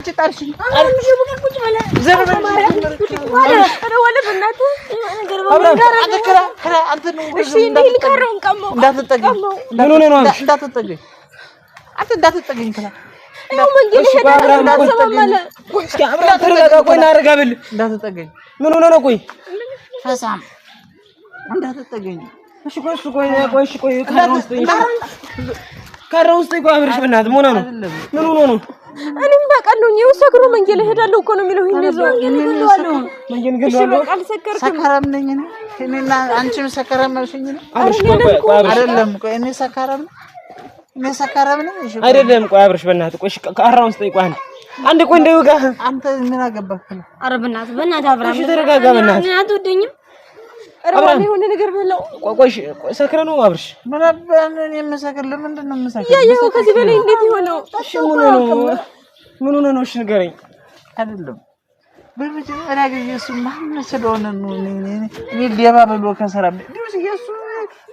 تطارشي انا مش بقول ቁጭ በለ ዘርበ አረ ወለ በእናት ነገር በመንገር አንተ ነው እሺ እንዲልከረውን ቀመው እንዳትጠገኝ ምን ሆነ ነው እንዳትጠገኝ አንተ እንዳትጠገኝ ከላ ነው መንገድ ሄዳ እንዳትሰማማለ እስኪ አብራ ተረጋጋ ቆይና አረጋብል እንዳትጠገኝ ምን ሆነ ነው ቆይ ፈሳም እንዳትጠገኝ እሺ ቆይ ካራውስጥ ቆይ አብርሽ በእናት ሞና ነው ምን ሆነ ነው እኔም በቀሉኝ የሰክሩ መንገድ ሄዳለሁ እኮ ነው የሚለው ይሄን መንገድ ገለዋለሁ ሰከራም ነኝ እኔና አንቺም ሰከራም ነሽኝ አይደለም ቆይ እኔ ሰከራም ነኝ አይደለም ቆይ አብርሽ በእናት ቆይ ካራውስጥ ቆይ አንድ ቆይ እንደው ጋር አንተ ምን አገባህ አረ በእናት አብራም ተረጋጋ በእናት አትወደኝም አብራም የሆነ ነገር በለው ቆይ ሰከረ ነው አብርሽ ምናምን የምሰከር ለምንድን ነው የምሰከር ያየው ከዚህ በላይ እንዴት ይሆነው እሺ ምን ሆነ ነው እሺ ንገረኝ አይደለም በመጀመሪያ ጊዜ እሱ ማን ስለሆነ ነው እኔ ሊያባ ብሎ ከሰራ ዲውስ ኢየሱስ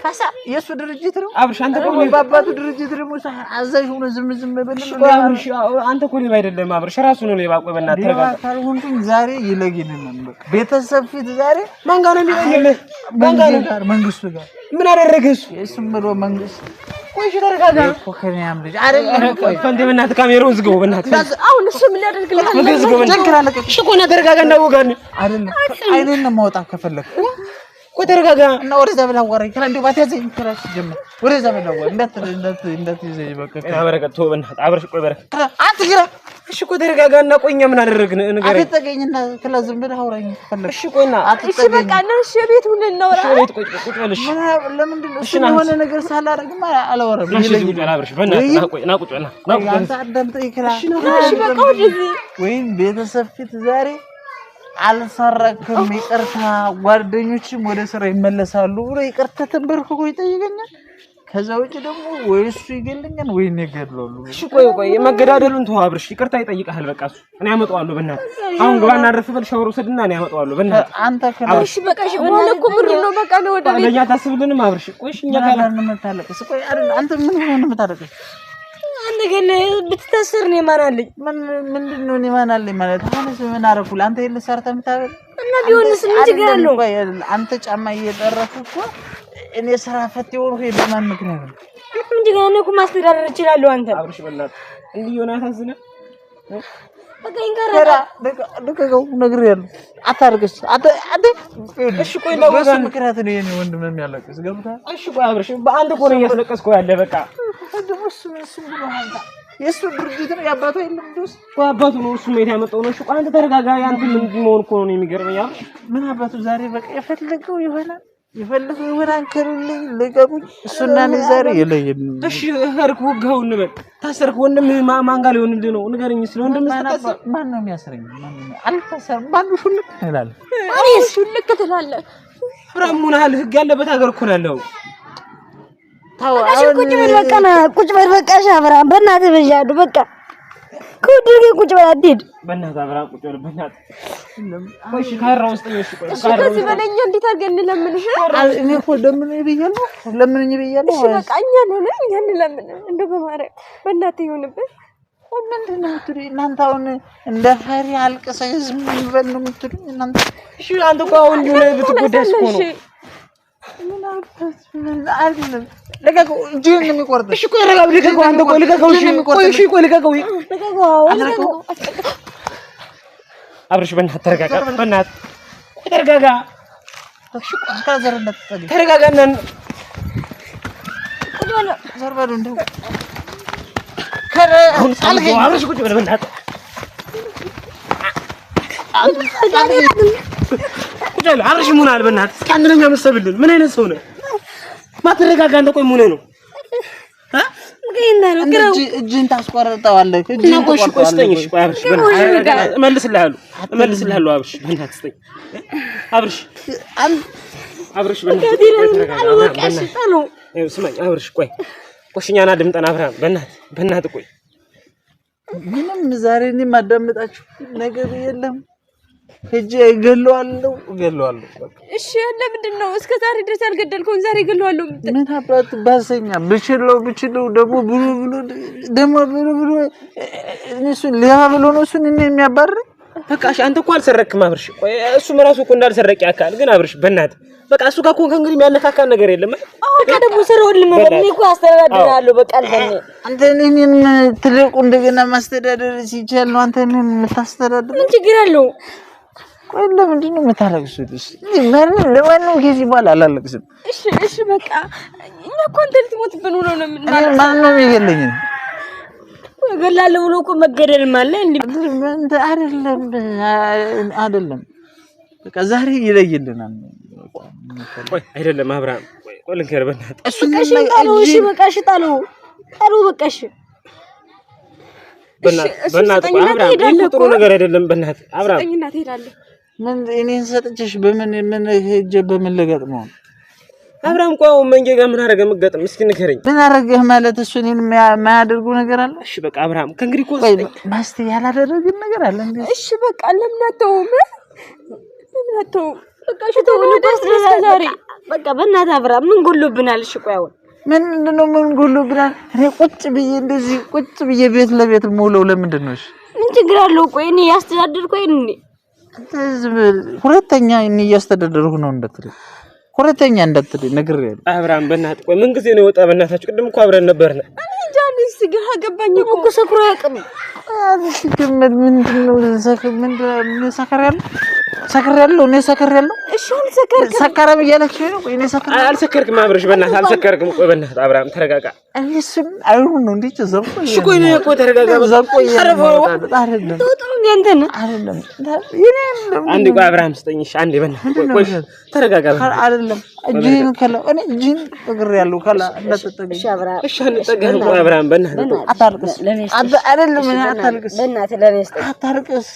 ታሳ ኢየሱስ ድርጅት ነው አብርሽ አንተ እኮ ባባቱ ድርጅት ደግሞ አዛዥ ሆነ ዝም በልም አብርሽ አንተ እኮ ሌባ አይደለም አብርሽ ራሱ ነው ሌባ ቆይ በእናትህ ተረጋጋ ካልሆንኩኝ ዛሬ ይለግነን በቃ ቤተሰብ ፊት ዛሬ ማን ጋር ነው የሚለኝልህ ማን ጋር መንግስቱ ጋር ምን አደረገሽ እሱም ብሎ መንግስት ቆይ ተረጋጋ እኮ ከኔም ልጅ አይደለም ቆይ ፈንዴ በእናትህ ካሜራውን ዝጋው በእናትህ አሁን እሱ ምን ያደርግልሃል እሺ ቆይ ተረጋጋ እንዳወጋን አይደለም አይኔን ነው ማውጣት ከፈለክ ቆይ ተረጋጋ እና ወደዛ ብላ ወራይ ከላ እንደው ባትያዘኝ ክራሽ ጀመር ወደዛ ብላ ወራይ እንዳት ይዘኝ በቃ እና በረከት ተው በእናትህ አብርሽ ቆይ በረከት አትግራ እሺ ቆይ ተረጋጋ እና ቆይኛ ምን አደረግን ንገረኝ አትጠገኝና ከላ ዝም ብለህ አውራኝ ከፈለክ እሺ ቆይና እሺ በቃ እሺ ቤት ሁሉ እናውራ እሺ ቤት ቁጭ በልሽ ለምንድን ነው እሺ የሆነ ነገር ሳላደርግማ አላወራም ይለኝ አብርሽ በእናትህ ቆይ ና ቁጭ በልና ና ቁጭ አንተ አዳምጠኝ ከላ እሺ በቃ ወደዚህ ወይም ቤተሰብ ፊት ዛሬ አልሰረክም ይቅርታ ጓደኞችም ወደ ስራ ይመለሳሉ ብሎ ይቅርታ ተንበርክኮ ይጠይቀኛል ከዛ ውጪ ደግሞ ወይስ ይገልኛል ወይ ነው ይገድላሉ እሺ ቆይ መገዳደሉን ተው አብርሽ ይቅርታ ይጠይቃል በቃ እሱ እኔ አመጣዋለሁ በእናትህ አሁን ግባና አረፍ በል ሻወር ወሰድና እኔ አመጣዋለሁ በእናትህ አንተ እሺ በቃ እሺ ወለ እኮ ብር ነው በቃ ነው ወደ ቤት ለኛ ታስብልንም አብርሽ ቆይ እኛ ጋር እንመታለቅስ ቆይ አንተ ምን ሆነ የምታደርገው አንተ ግን ብትታሰር ነው ማናለኝ ምንድነው ነው ማናለኝ ማለት አሁንስ ምን አረኩል አንተ ይል ሰርተ ምታበል እና ቢሆንስ ምን ችግር አለው አንተ ጫማ እየጠረኩ እኮ እኔ ስራ ፈት ይወሩ በማን ምክንያት ነው እንዴ ነው እኮ ማስተዳደር እችላለሁ አንተ አብርሽ በላት እንዴ ዮናስ አዝነ በቃ እንገራ ደቀቀው ነገር ያለው አታርግስ አተ እሺ ቆይ ነው በዚህ ምክንያት ነው የኔ ወንድም የሚያለቅስ ገብታ እሺ ቆይ አብርሽ በአንድ እኮ ነው እያስለቀስኩ ያለ በቃ እንደውስ ብሎ አንተ የሱ ድርጅት ነው ያባቱ የለም ደስ አባቱ ነው እሱ ሜት ያመጣው ነው እሺ ቆይ አንተ ተረጋጋ ያንተ ምን ሆነ እኮ ነው የሚገርመኝ አብርሽ ምን አባቱ ዛሬ በቃ የፈለገው ይሆናል አንከሩልኝ ለቀቁኝ እሱና ነው ዛሬ የለየን እሺ ሀርኩ ጋው እንበል ታሰርኩ ወንድም ማን ጋር ሊሆን ነው ንገረኝ ስለ ወንድም ተቀሰ ማን ነው የሚያስረኝ አልታሰር ማን ሹልክ ይላል እኔ ሹልክ ትላለህ ፍራሙናል ህግ ያለበት ሀገር እኮ ነው ያለው ታው አሁን ቁጭ በል በቃ ሻብራ በእናትህ በጃዱ በቃ ኩድርጌ ቁጭ በል አትሄድ በእናትህ አብራ ቁጭ በል በእናትህ ቆይሽ ካራው ውስጥ ነሽ ቆይ ካራው ውስጥ በለኝ እንዴት አድርገን ለምንሽ እኔ እኮ ለምንኝ ብያለሁ እሺ በቃ እኛ ለምን እንደው በማረግ በእናትህ ይሁንብህ ምንድነው ትሪ እናንተ አሁን እንደ ፈሪ አልቀሰ ዝም ይበል ነው የምትሉኝ እናንተ እሺ አንተ እኮ አሁን እንዲሁ ላይ ብትጎዳስ እኮ ነው ምን አይደለም ለቀቀው እጅን ነው የሚቆርጥ እሺ ቆይ ረጋብ ለቀቀው አንተ ቆይ ለቀቀው እሺ ቆይ ለቀቀው አብርሽ በእናትህ ተረጋጋ በእናትህ ተረጋጋ እሺ ቆይ ከዘረነት ተረጋጋና ቁጭ በል ዘርበሉ እንደው ከረ አልከኝ አብርሽ ቁጭ በል በእናትህ ቁጭ በል አብርሽ ምን አለ በእናትህ እስኪ አንድ ነው የሚያመሰብልን ምን አይነት ሰው ነው ማትረጋጋ አንተ ቆይ ምን ነው እጅን ታስቆርጠዋለህ እጅን ቆስጠኝሽ ቆይ አብርሽ እመልስልሃለሁ አብርሽ በእናትህ ስጠኝ አብርሽ በእናትህ ስማኝ አብርሽ ቆይ ቆሽኛና ድምጠና አብርሃም በእናትህ ቆይ ምንም ዛሬ እኔ ማዳመጣችሁ ነገር የለም ሄጄ እገለዋለሁ በቃ እሺ ለምንድን ነው እስከ ዛሬ ድረስ ያልገደልከውን ዛሬ እገለዋለሁ ምን አባት ባሰኛ ብችለው ደግሞ ብሎ እሱን ሊያ ብሎ ነው እሱን የሚያባርር በቃ እሺ አንተ እኮ አልሰረክም አብርሽ ቆይ እሱም ራሱ እኮ እንዳልሰረቅ ያካል ግን አብርሽ በእናትህ በቃ እሱ ጋር እኮ ከእንግዲህ የሚያነካካን ነገር የለም በቃ ደግሞ ስራውን ልመረጥ እኮ አስተዳድራለሁ በቃ አልፈኝ አንተ እኔን ትልቁ እንደገና ማስተዳደር ሲቻል ነው አንተ እኔን የምታስተዳድር ምን ችግር አለው ቆይ ለምንድን ነው የምታለቅሱት ለማንም ጊዜ በኋላ አላለቅስም እሺ በቃ እኛ እኮ አንተ ልትሞትብን ነው ማን ነው የሚገለኝ እገላለሁ ብሎ እኮ መገደል ማለት እንዴ አይደለም በቃ ዛሬ ይለይልናል ቆይ አይደለም አብርሃም ቆይ ልንገር በእናትህ እሺ በቃ እሺ ጣለው በቃ እሺ በእናትህ አብርሃም ጥሩ ነገር አይደለም በእናትህ አብርሃም እናት ሄዳለህ ምን እኔን ሰጥቼሽ በምን ሄጄ በምን ልገጥመው አብርሃም ቆይ መንጌ ጋር ምን አደረገ መገጠም እስኪ ንገረኝ ምን አደረገህ ማለት እሱ እኔን የማያደርጉ ነገር አለ እሺ በቃ አብርሃም ከእንግዲህ እኮ ማስቲ ያላደረግን ነገር አለ እንዴ እሺ በቃ ለምን አተውም በቃ ሽተው ዛሬ በቃ በእናትህ አብርሃም ምን ጎሎብናል እሺ ቆይ አሁን ምንድነው ምን ጎሎብናል እኔ ቁጭ ብዬ ቤት ለቤት ሙለው ለምንድን ነው እሺ ምን ችግር አለው ቆይ እኔ ያስተዳድርኩኝ እኔ ሁለተኛ እኔ እያስተዳደርኩ ነው እንደትል ሁለተኛ እንዳትል ነግሬያለሁ አብርሃም በእናትህ ቆይ ምን ጊዜ ነው የወጣ በእናታችሁ ቅድም እኮ አብረን ነበርና ጃኒ ሲግራ ገባኝ እኮ ሰክሮ ያቅም ሲገመድ ምንድነው ሰክሬያለሁ እኔ ሰክሬያለሁ እሺ አልሰከርክም ሰከረም እያለች ነው ቆይ እኔ አልሰከርክም አብርሽ በእናትህ አልሰከርክም ቆይ በእናትህ አብርሃም ተረጋጋ እሱም አይሁን ነው እንዴ ዘርቆ እሺ ቆይ ነው እኮ ተረጋጋ ዘርቆ አይደለም ተውጣው እንትን አይደለም አንዴ ቆይ አብርሃም ስጠኝ እሺ አንዴ በእናትህ ቆይ ተረጋጋ አይደለም እጅህን ከላ እኔ እጅህን እግሬያለሁ ከላ እንዳትጠጋ እሺ አብርሃም እሺ አንጠጋም ቆይ አብርሃም በእናትህ አታልቅስ አይደለም እኔ አታልቅስ በእናትህ ለኔ ስጠኝ አታልቅስ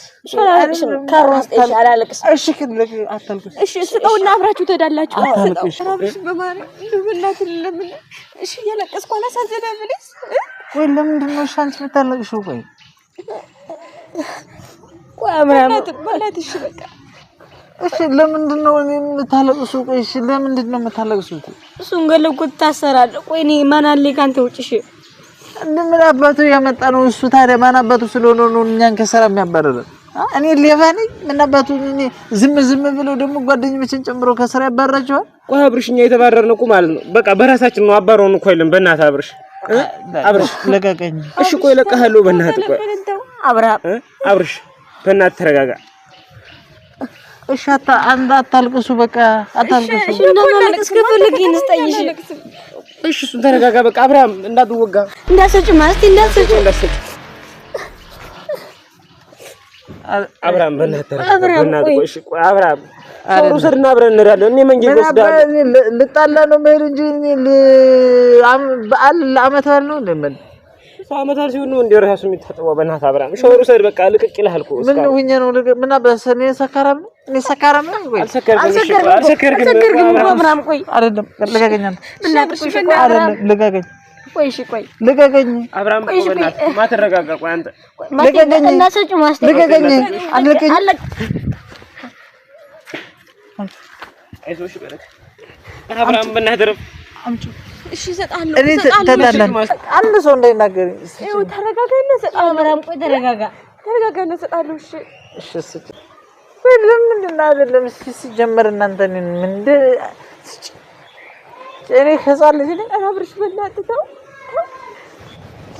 ካሮስ እሺ አላለቅስ እሺ ክልክ አታልቅስ እሺ ስጠውና አብራችሁ ትሄዳላችሁ አታልቅስ በማርያም በእናትህ ለምን እሺ ያለቀስኩ አላሳዘነም ብለስ ወይ ለምንድን ነው ሻንስ የምታለቅሽው ቆይ አብርሃም በእናትህ እሺ በቃ እሺ ለምንድን ነው እኔ የምታለቅሽው ቆይ እሺ ለምንድን ነው የምታለቅሽው እሱን ገለኩት ታሰራለህ ቆይ እኔ ማን አለ ካንተ ውጭ እሺ እንደምን አባቱ ያመጣ ነው እሱ ታዲያ ማን አባቱ ስለሆነ ነው እኛን ከሰራ የሚያባረረን እኔ ሌባ ነኝ ምን አባቱ እኔ ዝም ብለው ደግሞ ጓደኞችን ጨምሮ ከሰራ ያባረራቸዋል ቆይ አብርሽኛ የተባረርነው እኮ ማለት ነው በቃ በራሳችን ነው አባረውን እኮ አይደለም በእናትህ አብርሽ ለቀቀኝ እሺ ቆይ ለቀሃለሁ በእናትህ ቆይ አብርሽ በእናትህ ተረጋጋ እሺ አታልቅሱ በቃ አታልቅሱ እሺ እንደማለቅስ ከፈለክ ይንስጠይሽ እሺ እሱን ተረጋጋ በቃ አብርሃም እንዳትወጋ እንዳሰጭ ማለት እንዳሰጭ አብርሃም በእናትህ ቆይ እሺ ቆይ አብርሃም ሶሩ ሰርና አብረን እንሄዳለን እኔ መንገድ ወስዳለሁ ልጣላ ነው መሄድ እንጂ እኔ በዓል ለዓመት በዓል ነው እንደምን ሳመታል ሲሆን ነው እንደ ራሱ የሚታጠበው በእናትህ አብርሃም ሶሩ ሰር በቃ ልቅቅ ይልሃል እኮ ምን ሆኜ ነው ምን አበሰኔ ሰካራም ነው ወይ አልሰከርክም አብርሃም ቆይ አይደለም ልቀቀኝ አይደለም ልቀቀኝ ቆይ እሺ ቆይ ልቀቀኝ አብርሃም ቆይ በእናትህ ማተረጋጋ ቆይ አንተ ልቀቀኝ እንዳሰጭ ማለት ልቀቀኝ አለቀኝ አይዞሽ በረክ አብርሃም በእናትህ አምጪ እሺ እሰጣለሁ እኔ ተጣላን አንድ ሰው እንዳይናገር ይኸው ተረጋጋና እሰጣለሁ አብርሃም ቆይ ተረጋጋና እሰጣለሁ እሺ እሺ ለምንድን ነው አይደለም እስኪ ሲጀመር እናንተ ምን እኔ ህፃን ልጅ ነኝ አብርሽ በእናትህ ተው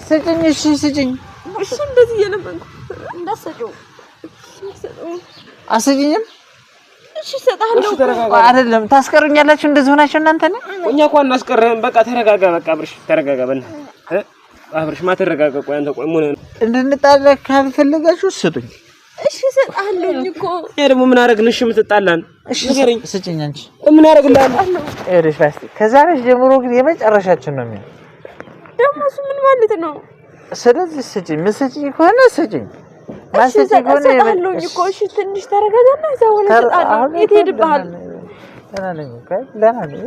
ስጭኝ እሺ ስጭኝ እሺ እንደዚህ እየለመንኩ እንዳሰጭው አስጭኝም እሺ እሰጣለሁ አይደለም ታስቀሩኛላችሁ እንደዚህ ሆናችሁ እናንተ ነኝ እኛ እኮ እናስቀርህም በቃ ተረጋጋ በቃ አብርሽ ተረጋጋ በእናትህ አብርሽ ማተረጋጋ ቆይ አንተ ቆይ ምን እንድንጣላ ካልፈለጋችሁ ስጡኝ እሺ እሰጣለሁ እኮ ያ ደግሞ ምን አደረግንሽ የምትጣላን እሺ ንገረኝ ስጭኝ አንቺ ምን አደረግልሃለሁ እሺ ፋስቲ ከዛሬ ጀምሮ ግን የመጨረሻችን ነው የሚሆነው ደግሞ እሱ ምን ማለት ነው ስለዚህ ስጭኝ መስጭኝ ከሆነ ስጭኝ ማስጨኝ ከሆነ እሰጣለሁ እኮ እሺ ትንሽ ተረጋጋና እዛው ነው እሰጣለሁ የት ሄድብሃል ደህና ነኝ ደህና ነኝ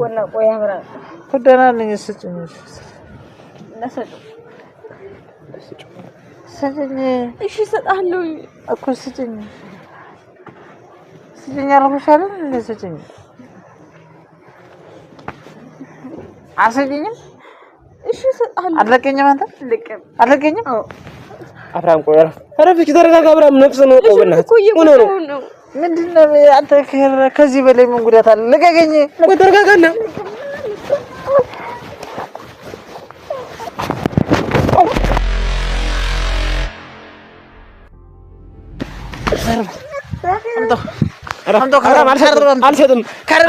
ወላ ቆይ አብርሃም ደህና ነኝ ስጭኝ ስጭኝ እሺ እሰጣለሁ እኮ ስጭኝ ስጭኝ አልኩሽ አይደል? እንዴ ስጭኝ አሰጭኝም። እሺ ሰጣለሁ። አለቀኝም አንተ አለቀኝም። አብርሃም ቆይ አረፍች ተረጋጋ። አብርሃም ነፍስ ነው ቆይ በእናትህ ሆኖ ነው ምንድነው አንተ ከዚህ በላይ ምን ጉዳት አለ? ልቀቀኝ። ቆይ ተረጋጋና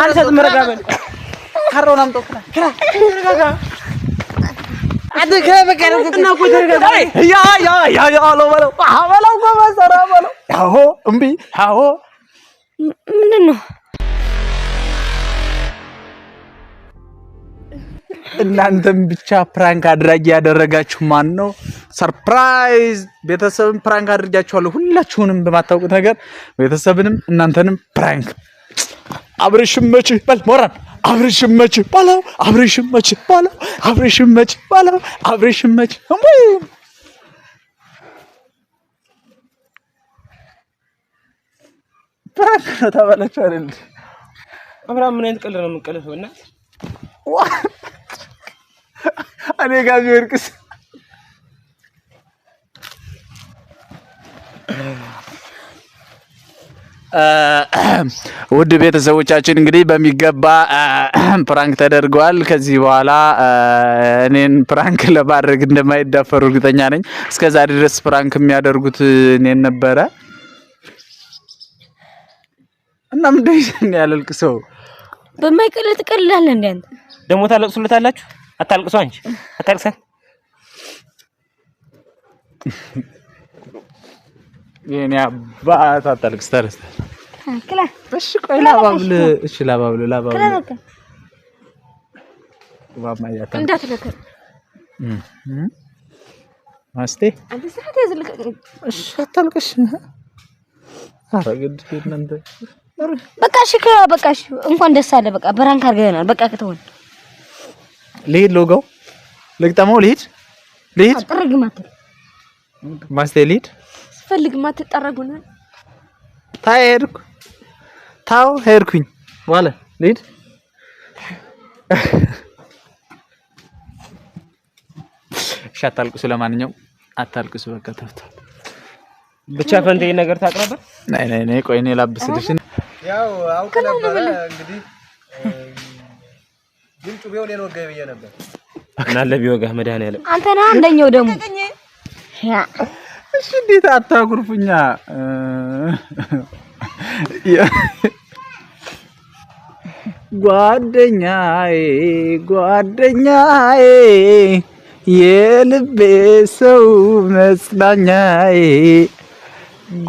አልሰጥም። ረጋበል ካሮን አምጣው። ተረጋጋ አንተ ከበቃ እና ቆይ ተረጋጋ። ያ በለው ጎበዝ ኧረ በለው። ያሆ እምቢ ያሆ ምንድን ነው? እናንተም ብቻ ፕራንክ አድራጊ ያደረጋችሁ ማን ነው? ሰርፕራይዝ ቤተሰብን ፕራንክ አድርጋችኋለሁ። ሁላችሁንም በማታውቁት ነገር ቤተሰብንም እናንተንም ፕራንክ አብርሽም መች በል ሞራን አብርሽም መች ባለው አብርሽም መች ባለው አብርሽም መች ባለው አብርሽም መች ፕራንክ ነው ተባላችሁ አይደል? አብርሃም ምን አይነት ቀልድ ነው የምንቀልፈው? እና እኔ ጋር ቢወርቅስ ውድ ቤተሰቦቻችን እንግዲህ በሚገባ ፕራንክ ተደርጓል። ከዚህ በኋላ እኔን ፕራንክ ለማድረግ እንደማይዳፈሩ እርግጠኛ ነኝ። እስከዛ ድረስ ፕራንክ የሚያደርጉት እኔን ነበረ እና ምንድነው ያለልቅሰው በማይቀልጥ ቀልላለ እንዴ? አንተ ደሞ ታለቅሱለታላችሁ። አታልቅሱ አንቺ አታልቅሰን። የኔ አባት አታልቅስ ተረስ ክላ እሺ ቆይ ላባብል እሺ ላባብል ማማያታ እንዳትለከ ማስቴ አንተ ሰዓት ያዝልከ እሺ አታልቅሽ አረግድ እናንተ በቃ እሺ በቃ እሺ እንኳን ደስ አለ። በቃ ብራንክ አድርገናል። በቃ ከተውን ልሂድ ሎጋው ልግጠመው ልሂድ አጥረግማት ማስቴ ልሂድ ፈልግማ ተጠረጉና ታው ሄድኩኝ ዋለ ልሂድ እሺ አታልቅሱ። ለማንኛውም አታልቅሱ በቃ ተፍቷል። ብቻ ፈንቴ ነገር ታቅራበ ነይ ቆይ እኔ ላብስልሽ። ያው አውቀ ነበር እንግዲህ ግልጹ ቢሆን የወጋኝ ብዬ ነበር እና ለቢወጋህ መድኃኒዓለም አንተ ነህ አንደኛው ደግሞ እሺ እንዴት አታኩርፉኛ ጓደኛዬ የልቤ ሰው መጽናኛዬ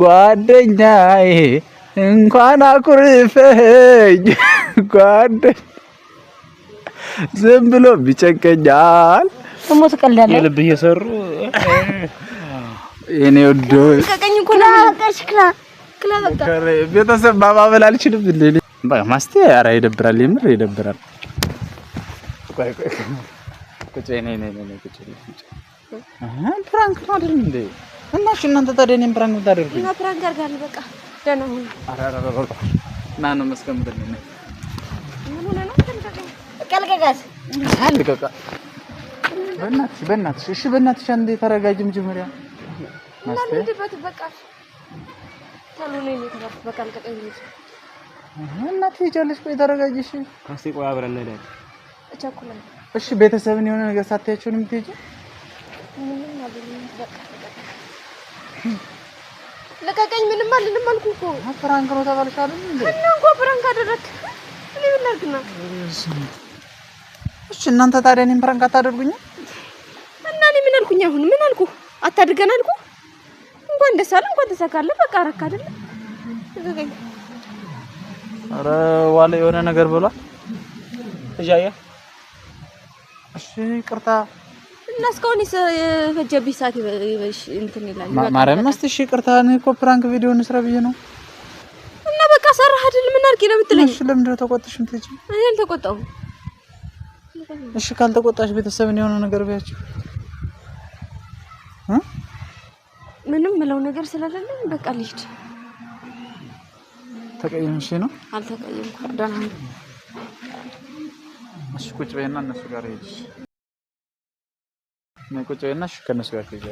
ጓደኛዬ እንኳን አኩርፈኝ ዝም ብሎ ቢጨንቀኛል ደሞ ተቀልዳለህ የልብ እየሰሩ የኔ ወዶ ከቀኝ እኮ ነው ክላ በቃ ቤተሰብ ማባበል አልችልም እንዴ ማስቴ ኧረ ይደብራል፣ የምር ይደብራል። ቆይ ቁጭ ነይ ቁጭ ፕራንክ ነው አይደል እንዴ? እና እሺ እናንተ ታዲያ እኔን ፕራንክ ብታደርጉኝ እና ፕራንክ አድርጋለሁ። በቃ ደህና ሁን። ኧረ ና ነው መስከምደልኝ ምን ሆነ ነው ቀልቀቃስ ሳልቀቃ በእናትሽ እሺ በእናትሽ አንዴ ተረጋጊ መጀመሪያ ማስቴ ለምንድበት በቃ ታሉ ነው የሚተባስ በቃ ቀልቀቀኝ እናት ይቻለሽ ቆይ ተረጋጊ እሺ ካስቴ ቆይ አብረን እንሄዳለን እቻኩላል እሺ ቤተሰብን የሆነ ነገር ሳታያቸው ነው የምትሄጂው ምንም አይደለም በቃ ለቀቀኝ ምንም አልልም አልኩህ እኮ ፕራንክ ነው ተባልሽ አይደል እንዴ እና እንኳ ፕራንክ አደረክ እኔ ምን ላድርግና እሺ እናንተ ታዲያ እኔን ፕራንክ አታደርጉኝም እና እኔ ምን አልኩኝ አሁን ምን አልኩህ አታድርገን አልኩህ እንኳን ደስ አለ እንኳን ተሳካለ በቃ አረካ አይደል ለቀቀኝ ኧረ ዋለ የሆነ ነገር ብሏል እጃያ እሺ ይቅርታ እና እስካሁን የፈጀብኝ ሰዓት እንትን ይላል ማርያም እሺ ይቅርታ እኔ እኮ ፕራንክ ቪዲዮ እንስራ ብዬ ነው እና በቃ ሰራህ አይደል ምን አድርጌ ነው የምትለኝ እሺ ለምንድን ነው ተቆጥሽ የምትሄጂው እኔ አልተቆጣሁም እሺ ካልተቆጣሽ ቤተሰብን የሆነ ነገር ቢያችሁ ምንም ምለው ነገር ስለሌለኝ በቃ ልሂድ ተቀየምሽ ነው? አልተቀየምኩም። ደህና ነኝ። እሺ ቁጭ በይና እነሱ ጋር ሂጂ። ነይ ቁጭ በይና እሺ ከእነሱ ጋር ሂጂ።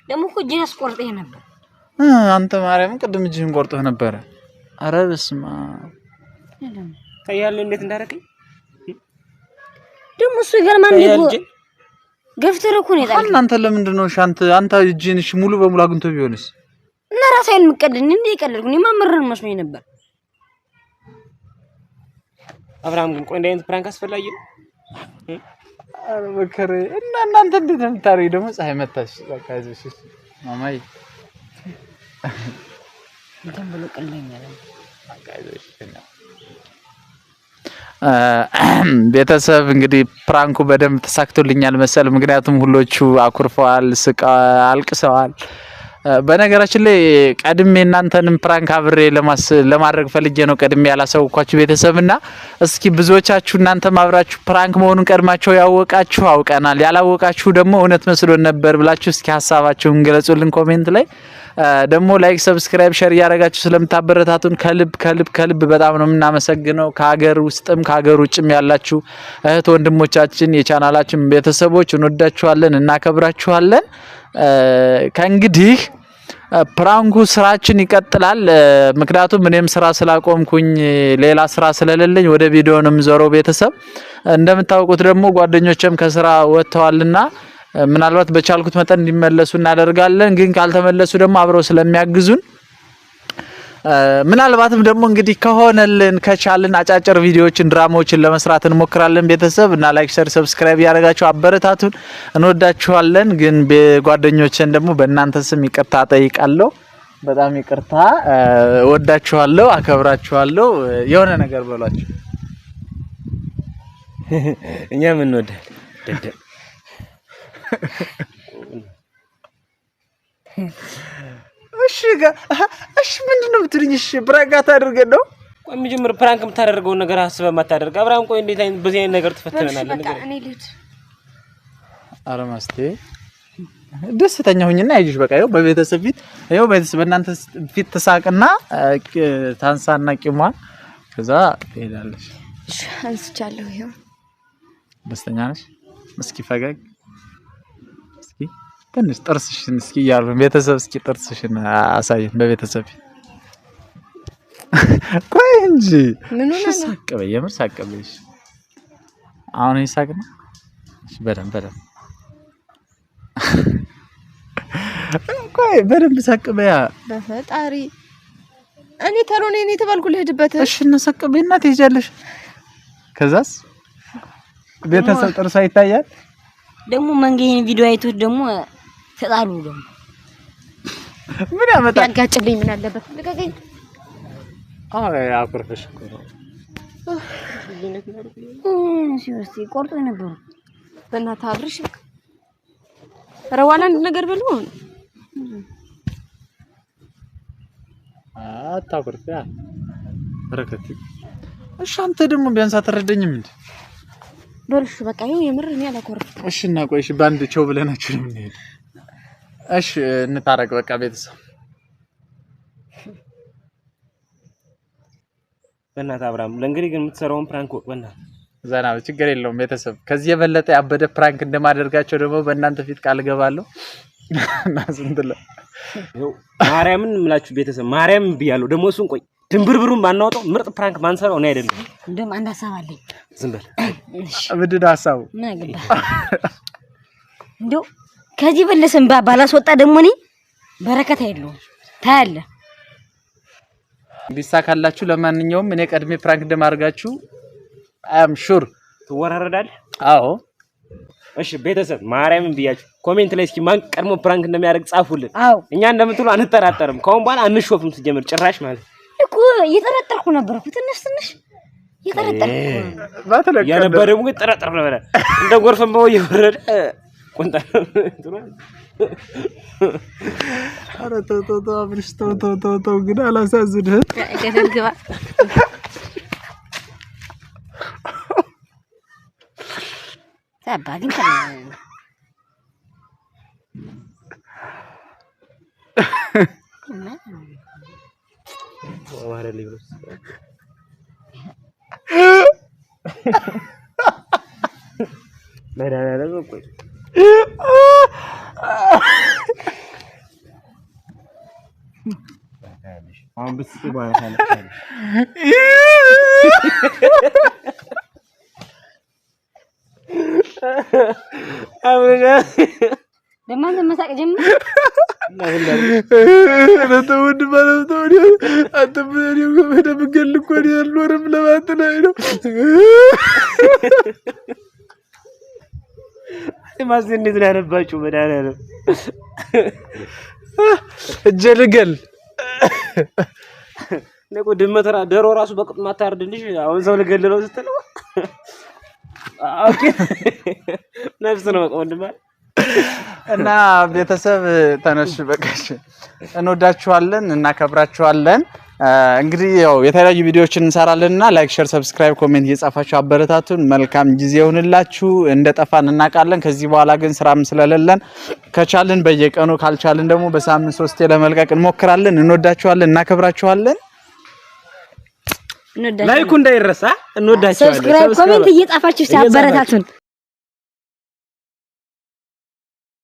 ደግሞ እኮ እጄን አስቆርጠኝ ነበር። አንተ ማርያምን ቅድም እጅህን ቆርጠህ ነበር። ኧረ በስመ አብ ታያለህ እንዴት እንዳደረገኝ ደግሞ እሱ ይገርማል እንዴ ገፍተረ እኮ ነው የጣልከኝ። እናንተ ለምንድን ነው አንተ እጅህን እሺ ሙሉ በሙሉ አግኝቶ ቢሆንስ እና ራሴን ምቀድን እንዴ ይቀልልኩኝ ማመረን መስሎኝ ነበር። አብርሃም ግን ቆይ እንዳይንት ፕራንክ አስፈላጊ ነው። አረ በከረ እና እናንተ እንዴት ነው የምታረጊው? ደግሞ ፀሐይ መታሽ። በቃ አይዞሽ ማማዬ እንትን ብሎ ቀለኛል። በቃ አይዞሽ ቤተሰብ እንግዲህ ፕራንኩ በደንብ ተሳክቶልኛል መሰል። ምክንያቱም ሁሎቹ አኩርፈዋል፣ አልቅሰዋል። በነገራችን ላይ ቀድሜ እናንተንም ፕራንክ አብሬ ለማድረግ ፈልጌ ነው ቀድሜ ያላሳውኳችሁ ቤተሰብና እስኪ ብዙዎቻችሁ እናንተ ማብራችሁ ፕራንክ መሆኑን ቀድማችሁ ያወቃችሁ አውቀናል፣ ያላወቃችሁ ደግሞ እውነት መስሎን ነበር ብላችሁ እስኪ ሐሳባችሁን ገለጹልን ኮሜንት ላይ። ደግሞ ላይክ፣ ሰብስክራይብ፣ ሼር ያደረጋችሁ ስለምታበረታቱን ከልብ በጣም ነው የምናመሰግነው። ከሀገር ውስጥም ከሀገር ውጭም ያላችሁ እህት ወንድሞቻችን የቻናላችን ቤተሰቦች እንወዳችኋለን፣ እናከብራችኋለን። ከእንግዲህ ፕራንኩ ስራችን ይቀጥላል። ምክንያቱም እኔም ስራ ስላቆምኩኝ ሌላ ስራ ስለሌለኝ ወደ ቪዲዮ ነው የምዞረው። ቤተሰብ እንደምታውቁት ደግሞ ጓደኞቼም ከስራ ወጥተዋልና ምናልባት በቻልኩት መጠን እንዲመለሱ እናደርጋለን። ግን ካልተመለሱ ደግሞ አብረው ስለሚያግዙን ምናልባትም ደግሞ እንግዲህ ከሆነልን ከቻልን አጫጭር ቪዲዮዎችን ድራማዎችን ለመስራት እንሞክራለን። ቤተሰብ እና ላይክ፣ ሼር፣ ሰብስክራይብ ያደረጋችሁ አበረታቱን። እንወዳችኋለን። ግን ጓደኞቼን ደግሞ በእናንተ ስም ይቅርታ ጠይቃለሁ። በጣም ይቅርታ። እወዳችኋለሁ፣ አከብራችኋለሁ። የሆነ ነገር በሏችሁ። እኛ ምን እንወዳለን። እሺ ምንድነው የምትሉኝ? እሺ ፕራንክ አታደርገን ነው? ቆይ መጀመር ፕራንክ የምታደርገውን ነገር አስበህ ማታደርግ አብርሃም፣ ቆይ እንዴት አይነት በዚህ አይነት ነገር ተፈተናናል? በቃ እኔ ልሂድ። ኧረ ማስቴ ደስተኛ ሁኝና አይጅሽ። በቃ ይኸው በቤተሰብ ፊት ይኸው በእናንተ ፊት ተሳቅና ታንሳና ቂሟን ከዛ ትሄዳለሽ። እሺ አንስቻለሁ። ይኸው ደስተኛ ነሽ? እስኪ ፈገግ እስኪ ትንሽ ጥርስሽን እስኪ ያሉ ቤተሰብ እስኪ ጥርስሽን አሳየን በቤተሰብ ቆይ እንጂ ምን ሆነ ነው? ሳቀበ የምር ሳቀበሽ አሁን ይሳቅ ነው። እሺ በደንብ ቆይ በደንብ ሳቀበያ በፈጣሪ እኔ ተሮኔ እኔ ተባልኩ ልሄድበት። እሺ እናሳቀበይና ትሄጃለሽ። ከዛስ ቤተሰብ ጥርሷ ይታያል። ደግሞ መንገዬን ቪዲዮ አይቶት ደግሞ ተጣሉ። ደግሞ ምን ያመጣል? ያጋጭልኝ ምን አለበት? ልቀቀኝ። አኩርፈሽ እኮ ነው። ሲወስቲ ቆርጦ ነበር። በእናትህ አብርሽ ረዋላ አንድ ነገር በሉ አታኩርፊያ በረከት። እሺ አንተ ደግሞ ቢያንስ አትረዳኝም እንዴ? በልሽ በቃ ይሄ የምር እኔ አላኮርፍ። እሺ እና ቆይ እሺ ባንድ ቸው ብለናችሁ ነው የምንሄድ። እሺ እንታረቅ በቃ ቤተሰብ። በእናትህ አብርሃም ለእንግዲህ ግን የምትሰራውን ፕራንክ በእናትህ ዘና ችግር የለውም ቤተሰብ። ከዚህ የበለጠ ያበደ ፕራንክ እንደማደርጋቸው ደግሞ በእናንተ ፊት ቃል ገባለሁ። እና ዝንድለ ማርያምን ምላችሁ ቤተሰብ ማርያምን ብያለሁ። ደግሞ እሱን ቆይ ድንብርብሩን ባናወጣው ምርጥ ፕራንክ ማንሰራው ነው አይደለም። እንደም አንድ ሐሳብ አለኝ። ዝም በል እሺ ምንድን ነው ሐሳቡ? ምን አገባ እንደው ከዚህ በለሰን ባላስወጣ ደግሞ እኔ በረከት አይደለም ታያለህ። ቢሳካላችሁ ለማንኛውም እኔ ቀድሜ ፕራንክ እንደማደርጋችሁ አም ሹር ትወራረዳለህ። አዎ እሺ ቤተሰብ ማርያምን ብያችሁ ኮሜንት ላይ እስኪ ማን ቀድሞ ፕራንክ እንደሚያደርግ ጻፉልን። አዎ እኛ እንደምትሉ አንጠራጠርም። ከአሁን በኋላ አንሾፍም። ሲጀምር ጭራሽ ማለት እኮ እየጠረጠርኩ ነበርኩ ትንሽ እየጠረጠርኩ የነበረ ደግሞ እየጠረጠርኩ ነበር። እንደ ጎርፈን በው እየወረደ ቁንጣ ኧረ ተው አብርሽ ተው ግን አላሳዝንህም። ገደልግባ ታባ ግን ወራለኝ ብሎ መዳናለ ቆይ አሁን ብስጥ ባይሆን አብረና ለማን ተመሳቀ ጀመረ ለተወድ ማለት ነው አጥብሪው በደብገል እኮ ያልኖርም ለማለት ነው ማስ እንዴት ነው ያነባችሁ መዳናለ እጀልገል ነቆ ድመተራ ደሮ ራሱ በቅጥ ማታርድልሽ አሁን ሰው ልገልለው ስትለው ኦኬ ነፍስ ነው ወንድማ እና ቤተሰብ ተነሽ በቃሽ እንወዳችኋለን እናከብራችኋለን እንግዲህ ያው የተለያዩ ቪዲዮዎችን እንሰራለንና ላይክ ሼር ሰብስክራይብ ኮሜንት እየጻፋችሁ አበረታቱን መልካም ጊዜ ይሁንላችሁ እንደጠፋን እናቃለን ከዚህ በኋላ ግን ስራም ስለሌለን ከቻልን በየቀኑ ካልቻልን ደግሞ በሳምንት 3 ለመልቀቅ እንሞክራለን እንወዳችኋለን እናከብራችኋለን ላይኩ እንዳይረሳ እንወዳችኋለን ሰብስክራይብ ኮሜንት እየጻፋችሁ አበረታቱን